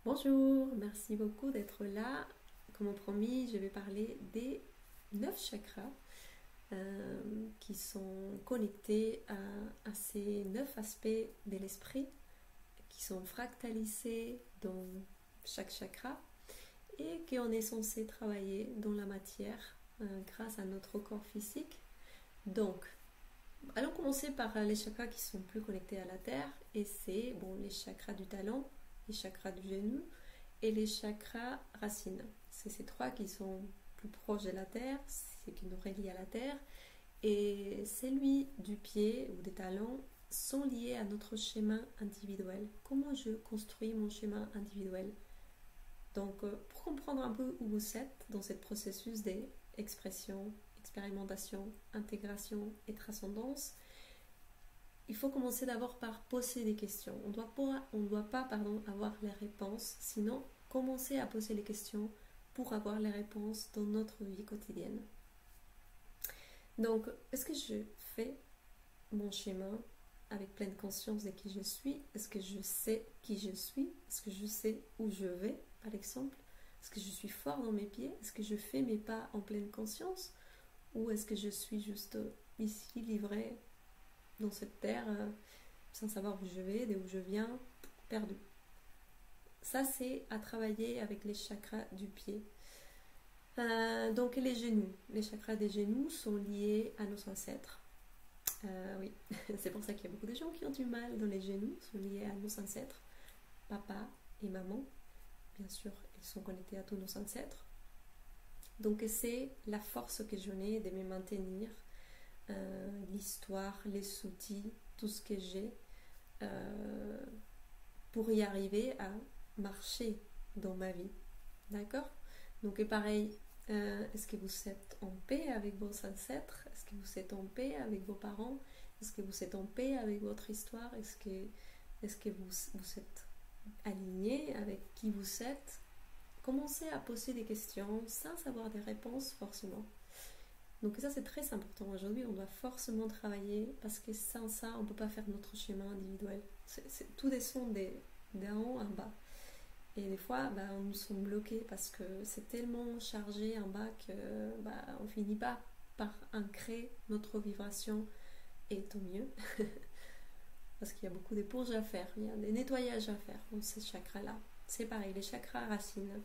Bonjour, merci beaucoup d'être là. Comme promis, je vais parler des 9 chakras qui sont connectés à ces 9 aspects de l'esprit qui sont fractalisés dans chaque chakra et qu'on est censé travailler dans la matière grâce à notre corps physique. Donc, allons commencer par les chakras qui sont plus connectés à la terre et c'est les chakras du talon, les chakras du genou et les chakras racines. C'est ces trois qui sont plus proches de la terre, c'est qui nous relient à la terre, et celui du pied ou des talons sont liés à notre schéma individuel. Comment je construis mon schéma individuel? Donc, pour comprendre un peu où vous êtes dans ce processus d'expression, expérimentation, intégration et transcendance, il faut commencer d'abord par poser des questions. On ne doit pas avoir les réponses, sinon commencer à poser les questions pour avoir les réponses dans notre vie quotidienne. Donc, est-ce que je fais mon schéma avec pleine conscience de qui je suis? Est-ce que je sais qui je suis? Est-ce que je sais où je vais, par exemple? Est-ce que je suis fort dans mes pieds? Est-ce que je fais mes pas en pleine conscience? Ou est-ce que je suis juste ici, livrée dans cette terre, sans savoir où je vais, d'où je viens, perdu? Ça, c'est à travailler avec les chakras du pied. Donc les genoux. Les chakras des genoux sont liés à nos ancêtres. Oui, c'est pour ça qu'il y a beaucoup de gens qui ont du mal dans les genoux, sont liés à nos ancêtres, papa et maman. Bien sûr, ils sont connectés à tous nos ancêtres. Donc c'est la force que j'en ai de me maintenir, l'histoire, les outils, tout ce que j'ai pour y arriver à marcher dans ma vie. D'accord? Donc pareil, est-ce que vous êtes en paix avec vos ancêtres? Est-ce que vous êtes en paix avec vos parents? Est-ce que vous êtes en paix avec votre histoire? Est-ce que vous êtes aligné avec qui vous êtes? Commencez à poser des questions sans avoir des réponses forcément. Donc ça c'est très important. Aujourd'hui on doit forcément travailler parce que sans ça on ne peut pas faire notre schéma individuel. Tout descend d'en haut en bas. Et des fois, on nous sommes bloqués parce que c'est tellement chargé en bas que on finit pas par ancrer notre vibration et tant mieux. Parce qu'il y a beaucoup de purges à faire, il y a des nettoyages à faire dans ces chakras-là. C'est pareil, les chakras racines,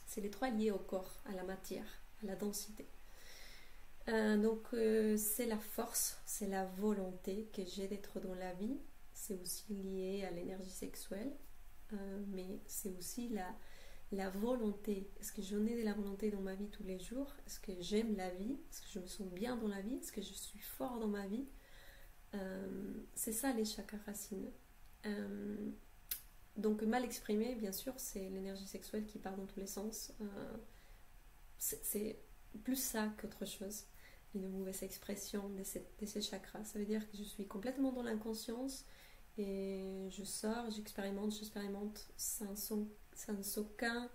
c'est les trois liés au corps, à la matière, à la densité. C'est la force, c'est la volonté que j'ai d'être dans la vie. C'est aussi lié à l'énergie sexuelle. Mais c'est aussi la volonté. Est-ce que j'en ai de la volonté dans ma vie tous les jours? Est-ce que j'aime la vie? Est-ce que je me sens bien dans la vie? Est-ce que je suis fort dans ma vie? C'est ça les chakras racines. Donc mal exprimé, bien sûr, c'est l'énergie sexuelle qui part dans tous les sens. C'est plus ça qu'autre chose. Une mauvaise expression de ces chakras. Ça veut dire que je suis complètement dans l'inconscience. Et je sors, j'expérimente sans aucun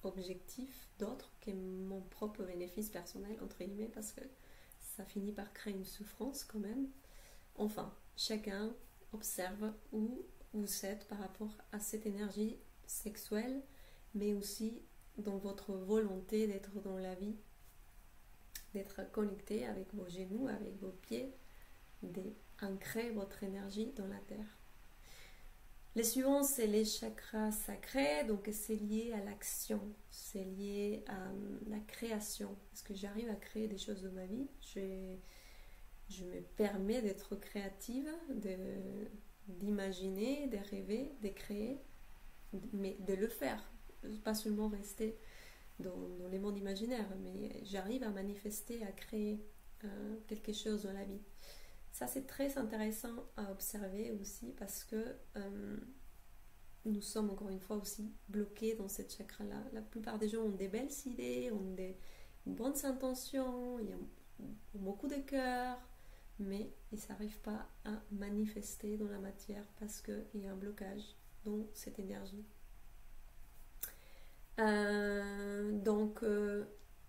objectif d'autre que mon propre bénéfice personnel, entre guillemets, parce que ça finit par créer une souffrance quand même. Enfin, chacun observe où vous êtes par rapport à cette énergie sexuelle, mais aussi dans votre volonté d'être dans la vie, d'être connecté avec vos genoux, avec vos pieds, d'ancrer votre énergie dans la terre. Les suivants, c'est les chakras sacrés, donc c'est lié à l'action, c'est lié à la création. Est-ce que j'arrive à créer des choses dans ma vie? Je me permets d'être créative, d'imaginer, de rêver, de créer, mais de le faire, pas seulement rester dans les mondes imaginaires, mais j'arrive à manifester, à créer quelque chose dans la vie. Ça c'est très intéressant à observer aussi parce que nous sommes encore une fois aussi bloqués dans cette chakra-là. La plupart des gens ont des belles idées, ont des bonnes intentions, ils ont beaucoup de cœur, mais ils n'arrivent pas à manifester dans la matière parce qu'il y a un blocage dans cette énergie.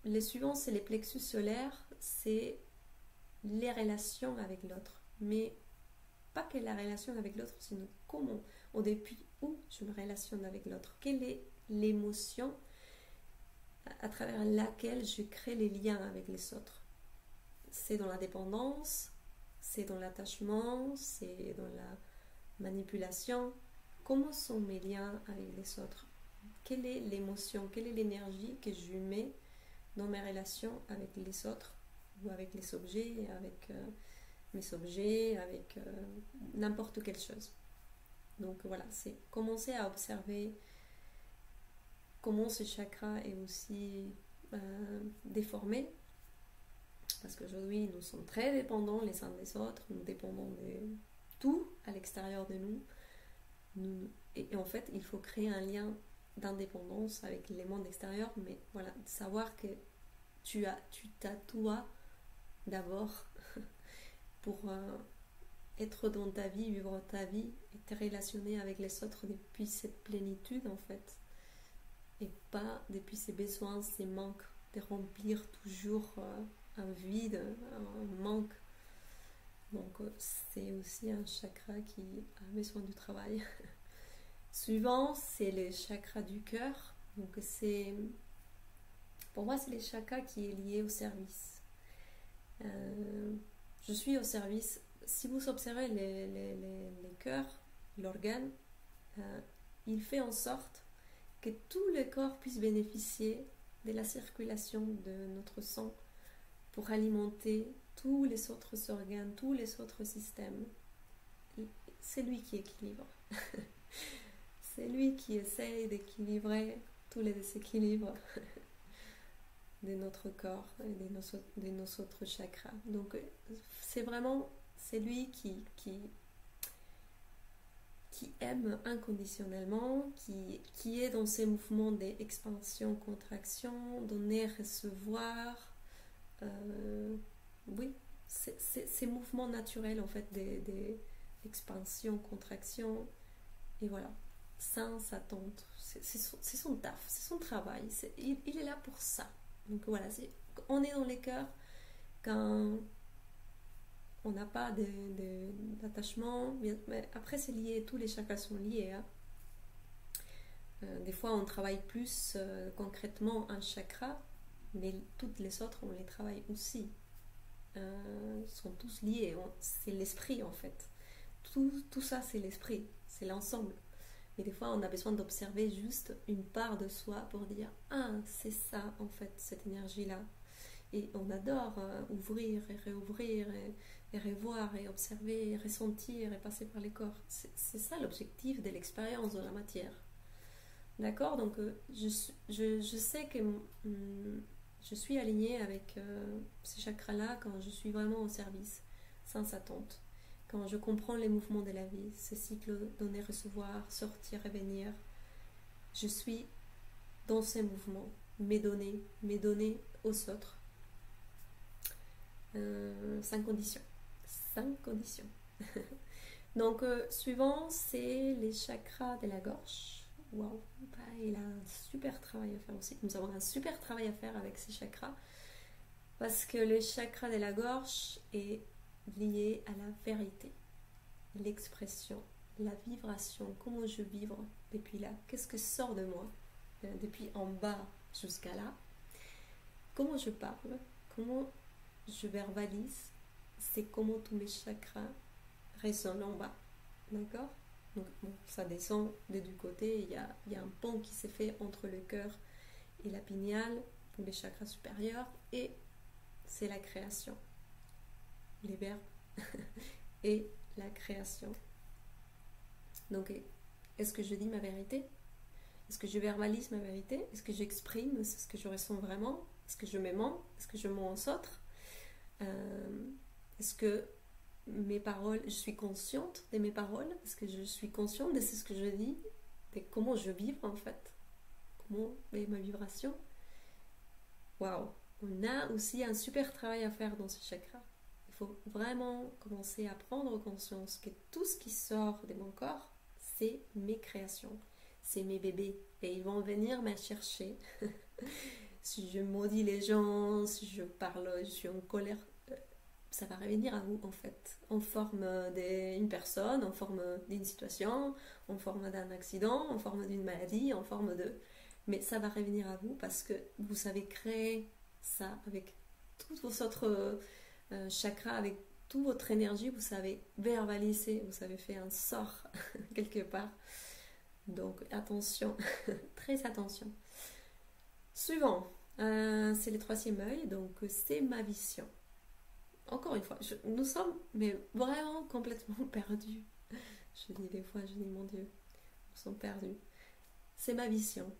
Les suivants, c'est les plexus solaires, c'est les relations avec l'autre, mais pas que la relation avec l'autre, sinon comment où je me relationne avec l'autre. Quelle est l'émotion à travers laquelle je crée les liens avec les autres? C'est dans la dépendance, c'est dans l'attachement, c'est dans la manipulation. Comment sont mes liens avec les autres? Quelle est l'émotion, quelle est l'énergie que je mets dans mes relations avec les autres ou avec les objets, avec mes objets, avec n'importe quelle chose. Donc voilà, c'est commencer à observer comment ce chakra est aussi déformé, parce qu'aujourd'hui nous sommes très dépendants les uns des autres, nous dépendons de tout à l'extérieur de nous, et en fait il faut créer un lien d'indépendance avec les mondes extérieurs, mais voilà, savoir que tu t'as toi d'abord pour être dans ta vie, vivre ta vie et te relationner avec les autres depuis cette plénitude en fait, et pas depuis ces besoins, ces manques, de remplir toujours un vide, un manque. Donc c'est aussi un chakra qui a besoin du travail. Suivant, c'est le chakra du cœur. Donc pour moi, c'est le chakra qui est lié au service. Je suis au service. Si vous observez les cœurs, l'organe, il fait en sorte que tout le corps puisse bénéficier de la circulation de notre sang pour alimenter tous les autres organes, tous les autres systèmes. C'est lui qui équilibre. C'est lui qui essaye d'équilibrer tous les déséquilibres de notre corps et de nos autres chakras. Donc c'est lui qui aime inconditionnellement, qui est dans ces mouvements d'expansion, contraction, donner, recevoir. Oui, ces mouvements naturels en fait d'expansion, contraction, et voilà, sans attente. C'est son taf, c'est son travail, il est là pour ça. Donc voilà, on est dans les cœurs quand on n'a pas d'attachement, mais après c'est lié, tous les chakras sont liés. Hein. Des fois on travaille plus concrètement un chakra, mais toutes les autres on les travaille aussi. Sont tous liés, c'est l'esprit en fait. Tout ça c'est l'esprit, c'est l'ensemble. Et des fois on a besoin d'observer juste une part de soi pour dire ah c'est ça en fait cette énergie là, et on adore ouvrir et réouvrir et revoir et observer et ressentir et passer par les corps. C'est ça l'objectif de l'expérience de la matière, d'accord? Donc je sais que je suis alignée avec ces chakras là quand je suis vraiment au service sans attente, quand je comprends les mouvements de la vie, ce cycle donner, recevoir, sortir, revenir. Je suis dans ces mouvements, mes données aux autres, sans condition. Sans condition. Donc, suivant, c'est les chakras de la gorge. Waouh, il a un super travail à faire aussi. Nous avons un super travail à faire avec ces chakras, parce que le chakra de la gorge est lié à la vérité, l'expression, la vibration, comment je vibre depuis là, qu'est-ce que sort de moi, depuis en bas jusqu'à là, comment je parle, comment je verbalise, c'est comment tous mes chakras résonnent en bas, d'accord? Donc bon, ça descend des deux côtés, il y a un pont qui s'est fait entre le cœur et la pinéale, pour les chakras supérieurs, et c'est la création, les verbes et la création. Donc, est-ce que je dis ma vérité? Est-ce que je verbalise ma vérité? Est-ce que j'exprime ce que je ressens vraiment? Est-ce que je me mens? Est-ce que je mens aux autres? Est-ce que mes paroles, je suis consciente de mes paroles? Est-ce que je suis consciente de ce que je dis? De comment je vibre en fait? Comment est ma vibration? Waouh! On a aussi un super travail à faire dans ce chakra. Il faut vraiment commencer à prendre conscience que tout ce qui sort de mon corps, c'est mes créations, c'est mes bébés, et ils vont venir me chercher. Si je maudis les gens, si je parle, je suis en colère ça va revenir à vous en fait, en forme d'une personne, en forme d'une situation, en forme d'un accident, en forme d'une maladie, en forme de... Mais ça va revenir à vous parce que vous savez créer ça avec tous vos autres chakras, avec toute votre énergie, vous savez verbaliser, vous savez faire un sort quelque part. Donc attention, très attention. Suivant, c'est le troisième œil, donc c'est ma vision. Encore une fois, nous sommes mais vraiment complètement perdus. Je dis des fois, je dis mon Dieu, nous sommes perdus. C'est ma vision,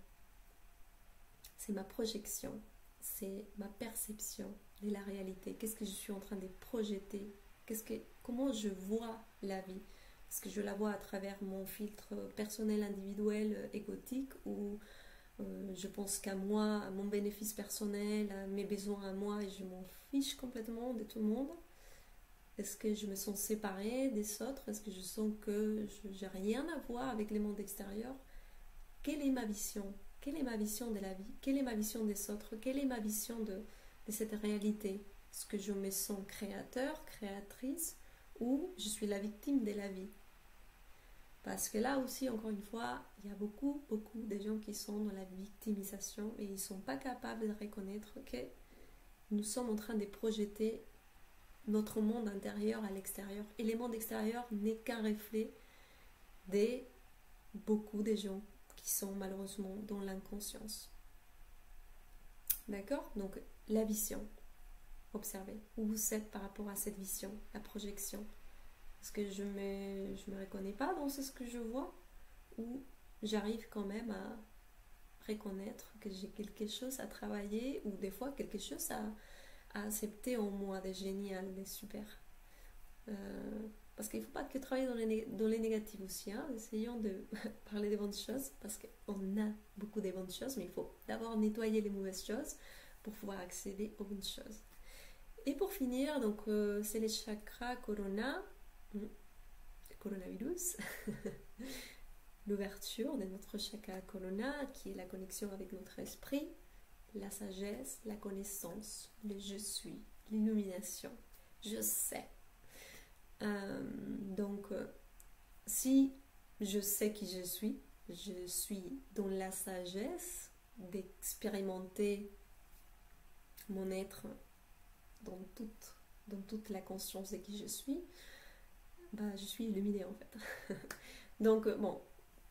c'est ma projection, c'est ma perception de la réalité. Qu'est-ce que je suis en train de projeter? Comment je vois la vie? Est-ce que je la vois à travers mon filtre personnel, individuel, égotique, ou je pense qu'à moi, à mon bénéfice personnel, à mes besoins à moi, et je m'en fiche complètement de tout le monde? Est-ce que je me sens séparée des autres? Est-ce que je sens que je n'ai rien à voir avec les mondes extérieurs? Quelle est ma vision? Quelle est ma vision de la vie? Quelle est ma vision des autres? Quelle est ma vision de cette réalité? Est-ce que je me sens créateur, créatrice, ou je suis la victime de la vie? Parce que là aussi, encore une fois, il y a beaucoup de gens qui sont dans la victimisation et ils ne sont pas capables de reconnaître que nous sommes en train de projeter notre monde intérieur à l'extérieur. Et le monde extérieur n'est qu'un reflet de beaucoup de gens qui sont malheureusement dans l'inconscience. D'accord? Donc, la vision. Observez où vous êtes par rapport à cette vision, la projection. Est-ce que je me reconnais pas dans ce que je vois? Ou j'arrive quand même à reconnaître que j'ai quelque chose à travailler ou des fois quelque chose à accepter en moi de génial, de super. Parce qu'il ne faut pas que travailler dans les négatifs aussi. Hein. Essayons de parler des bonnes choses parce qu'on a beaucoup de bonnes choses, mais il faut d'abord nettoyer les mauvaises choses pour pouvoir accéder aux bonnes choses. Et pour finir, donc c'est les chakras corona, coronavirus, l'ouverture de notre chakra corona qui est la connexion avec notre esprit, la sagesse, la connaissance, le je suis, l'illumination, je sais. Donc, si je sais qui je suis dans la sagesse d'expérimenter mon être dans toute la conscience de qui je suis, je suis illuminée en fait. Donc, bon,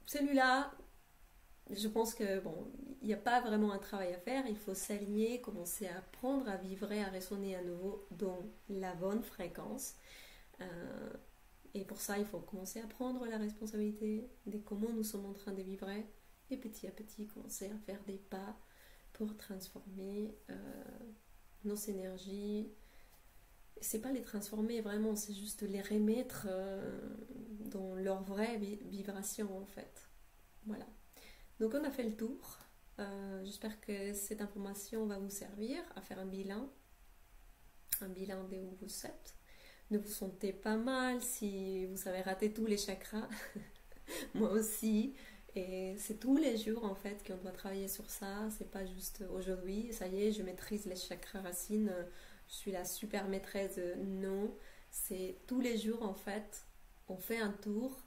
celui-là, je pense que bon, il n'y a pas vraiment un travail à faire, il faut s'aligner, commencer à apprendre à vibrer, à résonner à nouveau dans la bonne fréquence. Et pour ça, il faut commencer à prendre la responsabilité de comment nous sommes en train de vibrer et petit à petit commencer à faire des pas pour transformer nos énergies. C'est pas les transformer vraiment, c'est juste les remettre dans leur vraie vibration en fait. Voilà. Donc on a fait le tour. J'espère que cette information va vous servir à faire un bilan de où vous êtes. Ne vous sentez pas mal si vous avez raté tous les chakras. Moi aussi. Et c'est tous les jours en fait qu'on doit travailler sur ça. C'est pas juste aujourd'hui. Ça y est, je maîtrise les chakras racines. Je suis la super maîtresse. Non. C'est tous les jours en fait. On fait un tour.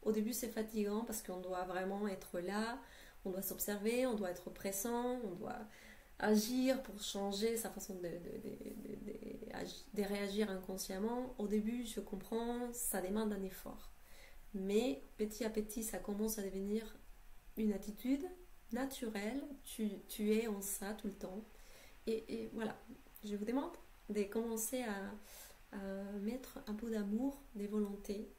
Au début c'est fatigant parce qu'on doit vraiment être là. On doit s'observer. On doit être pressant. On doit agir pour changer sa façon de réagir inconsciemment. Au début, je comprends, ça demande un effort. Mais petit à petit, ça commence à devenir une attitude naturelle. Tu es en ça tout le temps. Et voilà, je vous demande de commencer à mettre un peu d'amour, des volontés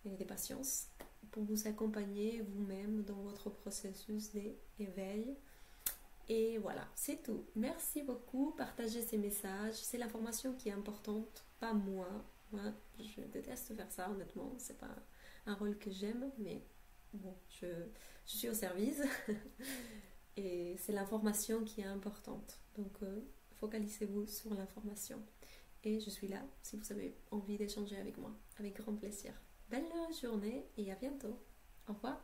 et des patience pour vous accompagner vous-même dans votre processus d'éveil. Et voilà, c'est tout. Merci beaucoup. Partagez ces messages. C'est l'information qui est importante, pas moi. Moi, je déteste faire ça, honnêtement. C'est pas un rôle que j'aime, mais bon, je suis au service. Et c'est l'information qui est importante. Donc, focalisez-vous sur l'information. Et je suis là si vous avez envie d'échanger avec moi. Avec grand plaisir. Belle journée et à bientôt. Au revoir.